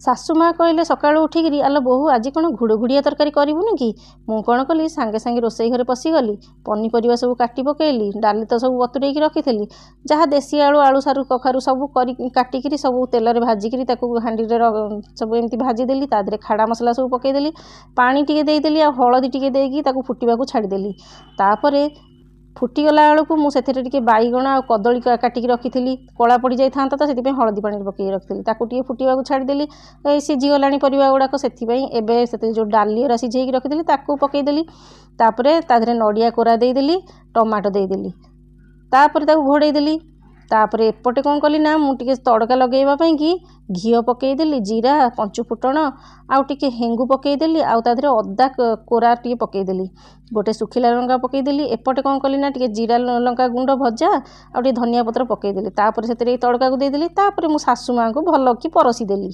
ଶାଶୁ ମା କହିଲେ ସକାଳୁ ଉଠିକିରି ଆଲୋ ବୋହୁ ଆଜି କ'ଣ ଘୁଡ଼ଘୁଡ଼ିଆ ତରକାରୀ କରିବୁନି କି? ମୁଁ କ'ଣ କଲି ସାଙ୍ଗେ ସାଙ୍ଗେ ରୋଷେଇ ଘରେ ପଶିଗଲି। ପନିପରିବା ସବୁ କାଟି ପକେଇଲି। ଡାଲି ତ ସବୁ ବତୁରେଇକି ରଖିଥିଲି। ଯାହା ଦେଶୀ ଆଳୁ, ଆଳୁ ସାରୁ, କଖାରୁ ସବୁ କାଟିକିରି ସବୁ ତେଲରେ ଭାଜିକିରି ତାକୁ ହାଣ୍ଡିରେ ସବୁ ଏମିତି ଭାଜିଦେଲି। ତା ଦେହରେ ଖାଡ଼ା ମସଲା ସବୁ ପକେଇଦେଲି। ପାଣି ଟିକେ ଦେଇଦେଲି ଆଉ ହଳଦୀ ଟିକେ ଦେଇକି ତାକୁ ଫୁଟିବାକୁ ଛାଡ଼ିଦେଲି। ତାପରେ ଫୁଟିଗଲା ବେଳକୁ ମୁଁ ସେଥିରେ ଟିକେ ବାଇଗଣ ଆଉ କଦଳୀ କାଟିକି ରଖିଥିଲି। କଳା ପଡ଼ିଯାଇଥାନ୍ତା ତ ସେଥିପାଇଁ ହଳଦୀ ପାଣିରେ ପକେଇକି ରଖିଥିଲି। ତାକୁ ଟିକେ ଫୁଟିବାକୁ ଛାଡ଼ିଦେଲି। ଏଇ ସିଝିଗଲାଣି ପରିବା ଗୁଡ଼ାକ, ସେଥିପାଇଁ ଏବେ ସେଥିରେ ଯେଉଁ ଡାଲି ଗୁଡ଼ା ସିଝେଇକି ରଖିଥିଲି ତାକୁ ପକେଇଦେଲି। ତାପରେ ତା ଦେହରେ ନଡ଼ିଆ କୋରା ଦେଇଦେଲି, ଟମାଟୋ ଦେଇଦେଲି। ତାପରେ ତାକୁ ଘୋଡ଼େଇ ଦେଲି। ତାପରେ ଏପଟେ କ'ଣ କଲି ନା ମୁଁ ଟିକେ ତଡ଼କା ଲଗାଇବା ପାଇଁକି ଘିଅ ପକେଇଦେଲି, ଜିରା, ପଞ୍ଚୁ ଫୁଟଣ ଆଉ ଟିକେ ହେଙ୍ଗୁ ପକେଇଦେଲି। ଆଉ ତା ଦେହରେ ଅଦା କୋରା ଟିକେ ପକେଇଦେଲି। ଗୋଟେ ଶୁଖିଲା ଲଙ୍କା ପକେଇଦେଲି। ଏପଟେ କ'ଣ କଲି ନା ଟିକେ ଜିରା ଲଙ୍କା ଗୁଣ୍ଡ ଭଜା ଆଉ ଟିକେ ଧନିଆ ପତ୍ର ପକେଇଦେଲି। ତାପରେ ସେଥିରେ ଏଇ ତଡ଼କାକୁ ଦେଇଦେଲି। ତାପରେ ମୁଁ ଶାଶୁ ମାଆଙ୍କୁ ଭଲ କି ପରସି ଦେଲି।